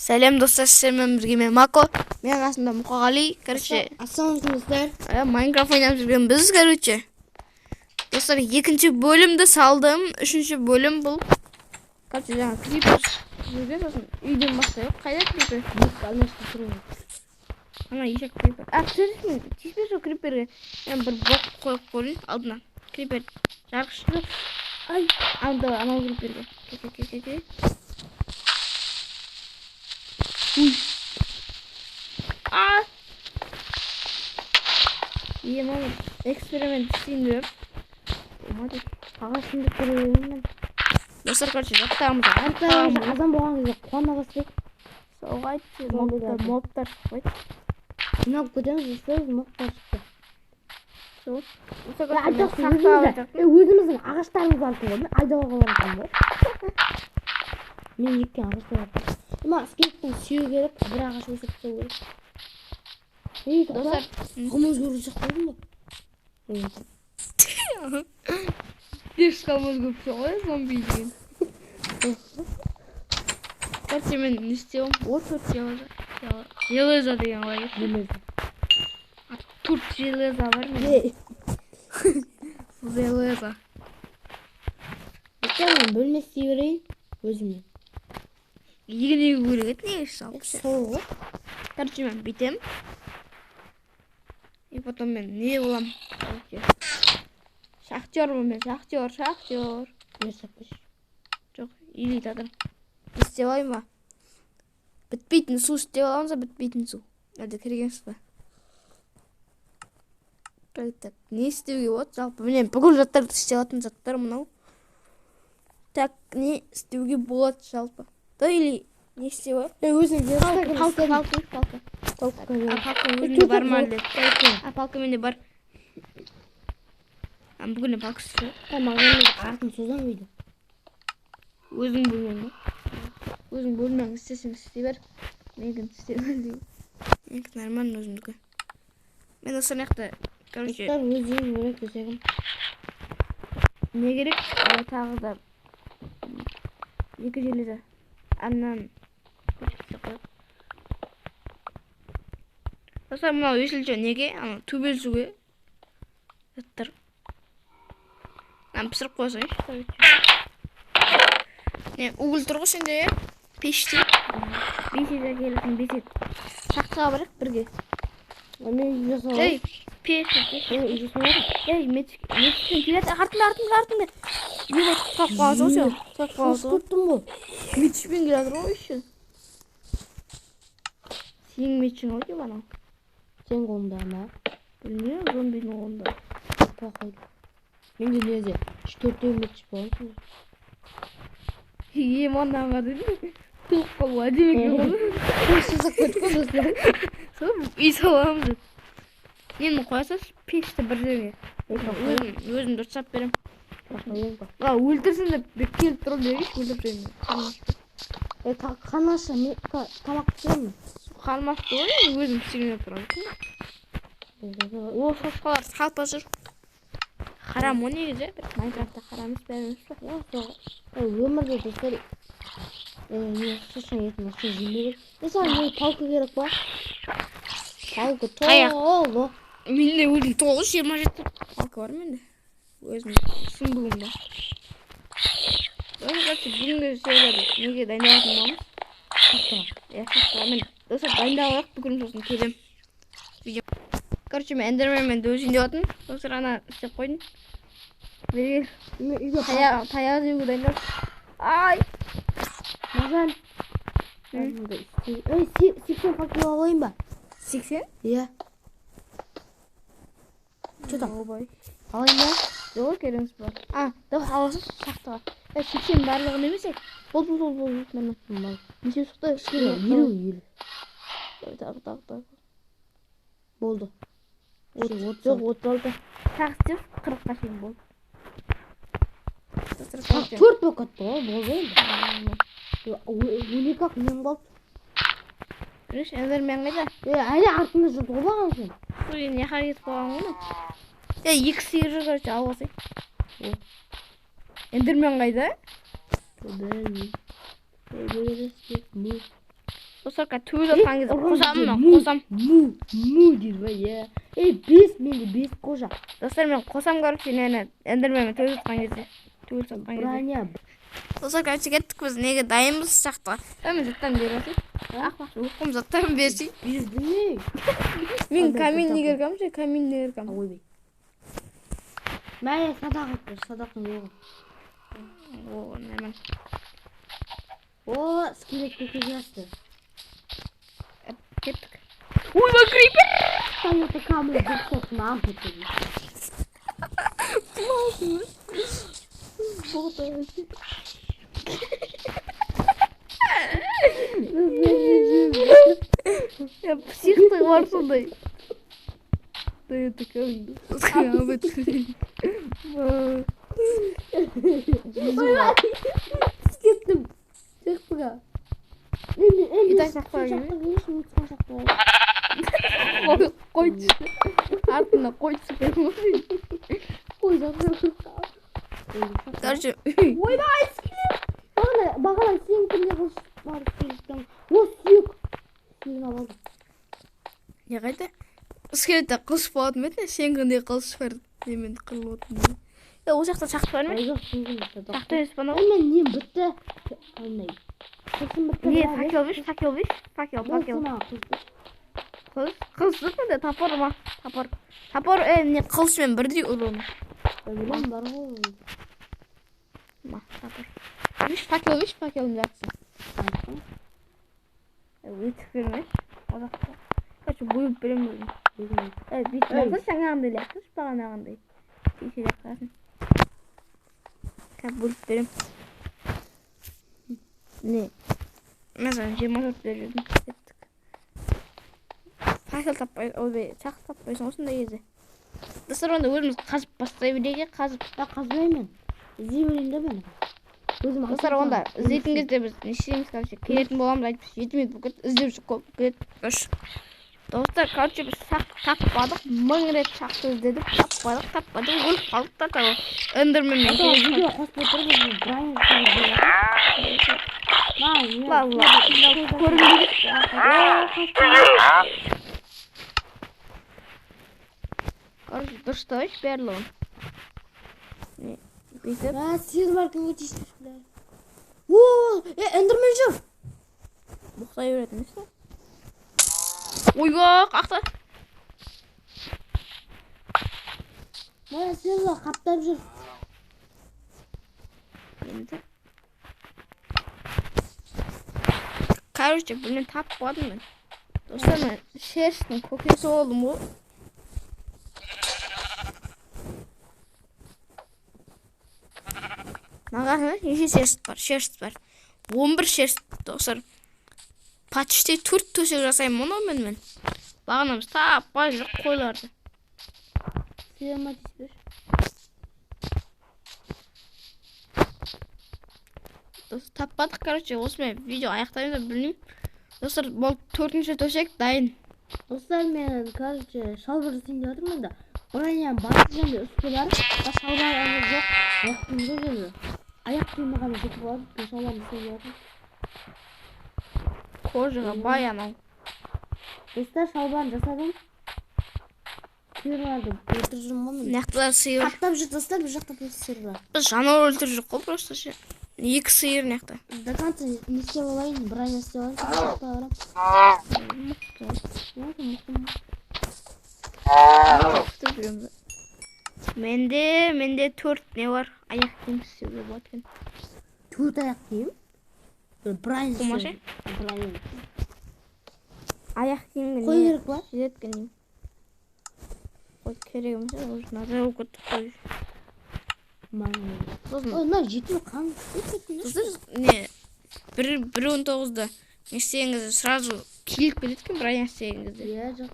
Сәлем достар, сіздермен бірге мен Мако. Менің асымда Мұқағали. Короче, ассалаумағалейкум. Майнкрафт ойнап жүрген біз, короче. Достар, екінші бөлімді салдым. Үшінші бөлім бұл. Короче, жаңа крипер жүрген, сосын үйден бастайық. Қайда крипер? Ана ешек крипер. Тиіспе сол криперге. Мен бір блок қойып қойын алдына. Крипер жарқышты. Ай, анау криперге. Ке. Мамам эксперимент істейін деп. Ағашымды көремін. Достар, короче, жаттағымыз. Азан болған кезде қуана бастайық. Соға айтты, мобтар шықпайды. Жинап көтеміз, өстеміз, мобтар шықты. Өзіміздің ағаштарымыз алып келеді. Айдауға баратын ба? Мен еккен ағаштар алып. Скелеттің сүйеу керек, бір ағаш өсіп тұр керек. Достар, қымыз көріп шықтың ба? деш қамыз көпші ғой, зомби деген. Короче, мен не істеуім? Төрт железа деген ғой. Төрт железа бар мен. Железа. Мен бөлме істей берейін өзімнен. Егін көрегет неге салып. Сол ғой. Короче, мен бүйтем. И потом мен не болам? Шахтермын мен, шахтер. Не сапыш? Жоқ, илитатор. Істеп алайын ба? Бітпейтін су істеп аламыз, бітпейтін су. Әлде кіргенсіз ба? Так, не істеуге болады? Жалпы менен бүкіл заттарды істеп алатын заттар мынау. Так, не істеуге болады жалпы? Да или не істеп алайық? Өзім Палка өзімде бар ма әлде? Палка менде бар. Бүгіне палка істеп. Маған артын созам үйді. Өзің бөлмең. Өзің бөлмең істесең істей бер. Менің істемеймін. Менің нормально өзімдікі. Мен осы жақта, короче, өзің керек десегім. не керек? Тағы да екі железа. Аннан Достар, мынау өшілші неге? Төбелсуге. Заттар. Пісіріп қойсайшы. Угіл тұр ғой сенде, пеште. Бесет әкелетін бесет. Шақтыға барақ бірге. Мен жасау. Ей, пеш. Ей, метшіктен келеді. Артында. Не болды? Қап қалады ғой сен. Тұттым ғой. Метшікпен келеді ғой үшін. Сенің метшің ғой деп анау. Сен қолында ма? Білмеймін, зомбидің қолында. Қойды. Менде неде 4-4 метр болсын. Еманнан қадыр. Тұлып қалу әдемеке болды. Сызық көтіп қойдысың. Сол үй саламыз. Нені қоясыз? Пешті бір жерге. Өзім дұрыстап берем. Өлтірсін деп келіп тұрып дегеш, өлтірсен. Қанашы, тамақ пісіремін. Қалмақты ғой, өзім пісірген тұрам. О, шошқалар салпа жүр. Харам о негізі? Майнкрафтта харамыз бәріміз ба? Өмірде достар шошқан етін ақша жемейді. Саған не палка керек ба? Палка толы. Менде өзім толы 27 палка бар менде. Өзім сұмдығымда. Бүгінгі серияда неге дайындалатын боламыз? Шақтыға. Мен достар дайындалайық бүгін сосын келем. Короче, мен эндерменмен дөзін деуатын. Достар ана істеп қойдың. Таяқ жеуге дайындал. Ай! Мазан. 80 факел алайын ба? 80? Иә. Че там? Алайын ба? Жоқ, кереміз бар. Дау аласыз шақтыға. 80 барлығын емесек? Бол. Неше сұқты? 50. Так. Болды. Жоқ, 36. Тағы істеп 40-қа шейін болды. 4 болып қатты ғой, болды енді. 12-ақ мен болды. Көреш, эндермен қайда? Әлі артында жүрді ғой баған сен. Сол енді яқа кетіп қалған ғой. Екі сиыр жүр, короче, алып алсай. Эндермен қайда? Достар төгіп жатқан кезде қосамын мен, қосам. Му дейді ба, е. 5 менде 5 қожа. Достар мен қосам, короче, нені эндерменмен төгіп жатқан кезде. Төгіп жатқан кезде. Броня. Достар, короче, кеттік біз неге дайынбыз жақта. Мен заттарын беріп жатыр. Оқым заттарын берсей. Бездіңе. Мен камин негер кам ше, камин негер кам. Ойбай. Мәне садақ етті, садақтың оғы. О, нәмен. О, скелет көкеге асты. Кеттік. Ойбай, крипер! Таңыты камылы бұқсоқтың ампы көзі. Я психты бар сондай. Да это кәмді. Кеттім. Шықтыға. Итак, қойшы. Артына қойшы. Короче, ойбай, скелет. Бағана сен кімде қылыш барып келістің. О, сүйек. Сүйегін алды. не қайда? Скелетте қылыш болатын бетін, сен қандай қылыш бар демен қылып отырмын. Ол жақта шақты бар ма? Жоқ, сүйегін бітті. Шақты емес бана? Мен нем бітті. Қандай? Қылышым бітті. Не, факел биш, факел биш. Факел. Қылыш да тапор ма? Тапор, не қылышмен бірдей ұрыны. Білем бар ғой. Ма, тапор. Биш, факелін жатсын. Өйтіп бермеш. Олақта. Короче, бөліп берем өзім. Бит қылыш жаңағындай ләқтіш, бағанағындай. Кеше ләқтірасын. Кәп бөліп берем. Не? Мәзірін 24 беріп жүрдім. Факел таппай, ойбай, шақ таппайсың осындай еді. Достар, онда өзіміз қазып бастай береге, қазып. Қазбаймен. Іздей берейін де мен. Достар, онда іздейтін кезде біз не істейміз, короче, келетін боламыз, айтып 7 минут болып кетті, іздеп жүр көп кетті. Достар, короче, біз таппадық, 1000 рет шақты іздедік, таппадық, өліп қалдық та тауы. Эндерменмен келіп видео қосып отырмыз, Брайан короче, дұрыстау еш бәрі он. Бүйтіп. Сен бар кім өтейсің, бля. О, эндермен жүр. Бұқтай беретін ешті. Ойбақ, ақта. Сен бар қаптап жүр. Енді. Короче, білін таппадым мен. Достар, мен шерстің көкесі олдым ғой. Мағасына неше шерст бар. 11 шерст, достар. Почти 4 төсек жасаймын оны мен. Бағанамыз таппай жүр қойларды. Сен матис бер. Достар, таппадық, короче, осымен видео аяқтаймыз да білмеймін. Достар, бұл 4-ші төсек дайын. Достар, мен, короче, шалбар жасайын деп жатырмын да. Броня басып және үсті бар. Шалбар аңыз жоқ. Уақытым жоқ еді. Аяқ киімі ғана жетіп қалады. Мен шалбар жасайын деп жатырмын. Кожаға бай анау. Достар, шалбарын жасадым. Сиырларды өлтіріп жүрмін ғой мен. Нақтыда сиыр. Қаптап жүр, достар, бір жақта бір сиыр бар. Біз жануар өлтіріп жүр қой, просто ше. 2 сиыр нақта. До конца не істеп алайын, броня істеп алайын. Менде 4 не бар? Аяқ киім істеуге болады екен. 4 аяқ киім? Броня Қумашы? Броня. Аяқ киімге Қой керек па? жеткен деймін. Қой керек емес, уже назар болып кетті қой. Ой, мына жеті қан. Не, 1.19-да не істегеніңізде сразу киліп кетеді екен, броня істегеніңізде. Иә, жоқ.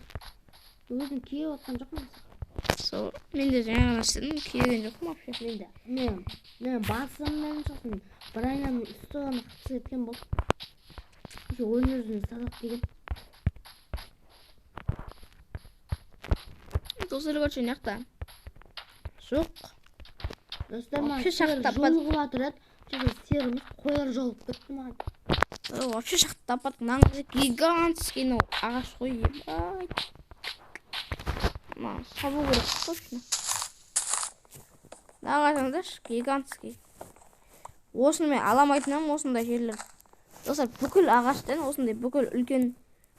Өзім киіп отқан жоқпын. Сол, мен де жаңа істедім, киген жоқпын вообще. Мен басыммен жоқпын. Броняның үсті ғана қысы еткен болды. Өнердің садақ деген. Достар, көрші нақта. Жоқ. Достар, маған сиыр жолығып атыр еді. Серіміз қойлар жолып кетті маған. Вообще шахта таппадық. Мынаңыз гигантский ағаш қой. Ебай. Маған сабу керек точно. Ағашыңдаршы, гигантский. Осыны мен аламайтынам, осындай жерлер. Достар, бүкіл ағаштан, осындай бүкіл үлкен,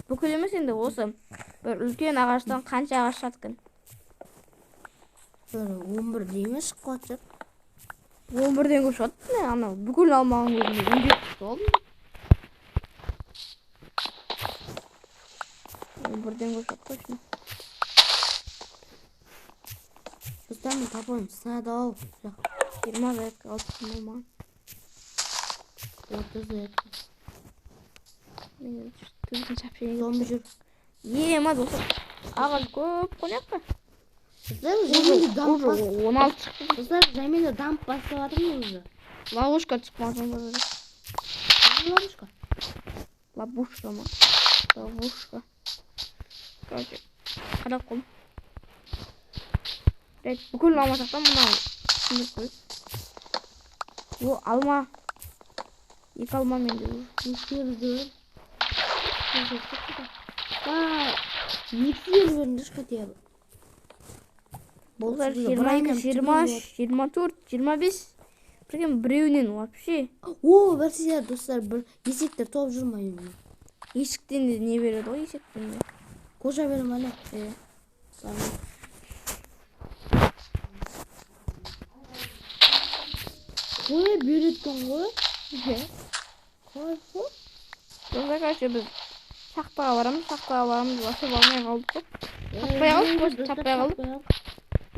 бүкіл емес енді осы бір үлкен ағаштан қанша ағаш жатқан. 11 дейме шыққан шығар. 11-ден көп шығады. Ана бүкіл алмағың өзінде 17 шықты алдым. 11-ден көп шығады точно. Достар, мен тапайым, снайды ал. 20 зарядка алып тұрмын маған. 30 зарядка. Мен түзін шапшайын. Зомби жүр. Ема достар, ағаш көп қонаққа. Достар, Жәмилді дамп бас. 16 шықты. Достар, Жәмилді дамп бастап жатырмын өзі. Ловушка çıkmazım böyle. Ловушка? Ловушка mı? Ловушка. Короче, қарап қойым. Бүкіл алма жақтан мынау түсіндіріп қойып. О, алма. 2 алма менде. Нестерді. Нексіз елверінде шқатияды. Болсар 20, 20, 24, 25. Прикинь, біреуінен вообще. О, бәрсіздер, достар, бір есектер топ жүрмай. Есіктен де не береді ғой, есектен де. Қожа берім әлі. Қой, береткен ғой. Қой, қой. Достар, короче, біз шахтаға барамыз, вообще бармай қалдық қой. Шаппай қалдық.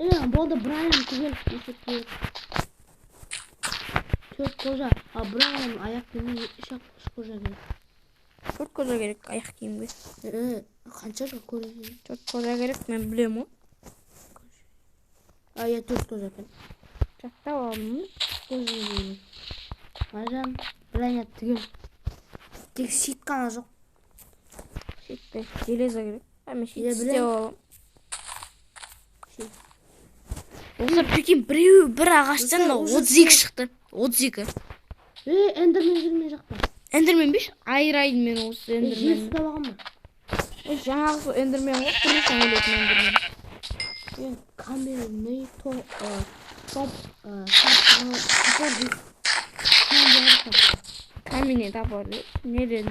Болды Брайан түгел есектер. 4 қожа, а Брайан аяқ киімге 3 қожа керек. 4 қожа керек аяқ киімге. Қанша жыл көреді? 4 қожа керек, мен білем ғой. Я 4 қожа екен. Жаттап аламын. Қожа керек. Маржан, Брайан түгел. Тек шит қана жоқ. Шитті, железо керек. Мен шит істеп аламын. Олар прикинь, бір ағаштан 32 шықты. 32. Эндермен жүрмен жақта. Эндермен беш? Айырайын мен осы эндермен. Жер ұстап аған ба? Жаңағы сол эндермен ғой, тұрмысың өлетін эндермен. Камерный топ каменный топор дейді. Неден?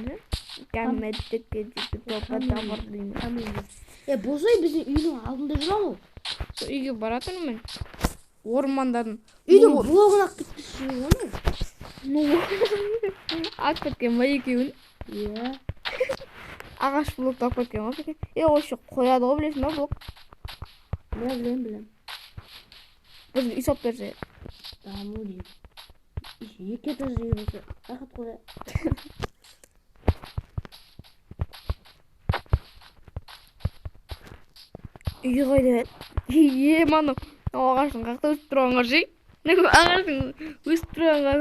Каменный топор деймін. Бозай біздің үйдің алдында жүр ау. Сол үйге баратырмын мен. Ормандардың. Үйдің блогын ақ кеткісі оны. Ақ кеткен ба екеуін? Иә. Ағаш блокты ақ кеткен ба? Осы қояды ғой, білесің ба блок? Білем. Біз үй сап берсе. Даму дейм. Екі етаж дейм осы. Рахат қоя. Үй қойды бәді. Мана ағаштың қақта өсіп тұрғанға жей. Ағаштың өсіп тұрғанға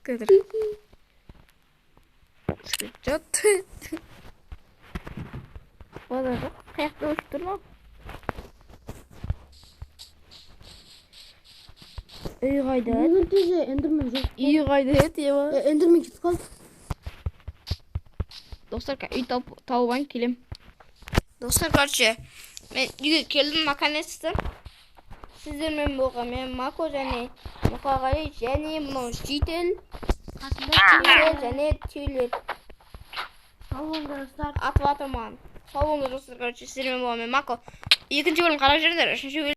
көтір. Скрипчот. Базар жоқ. Қаяқта өсіп тұр ма? Үй қайда еді? Бүгін тезе эндермен жоқ. Үй қайда еді? Эндермен кетіп қалды. Достар, үй тауып келем. Достар, короче, мен үйге келдім наконец-то. Сіздермен болған мен Мако және Мұқағали және мынау Жител. Қасында және Тюлет. Сау болыңдар достар. Атып атырман. Сау болыңдар достар, короче, сіздермен болған мен Мако. Екінші бөлім қарап жүріңдер, үшінші бөлім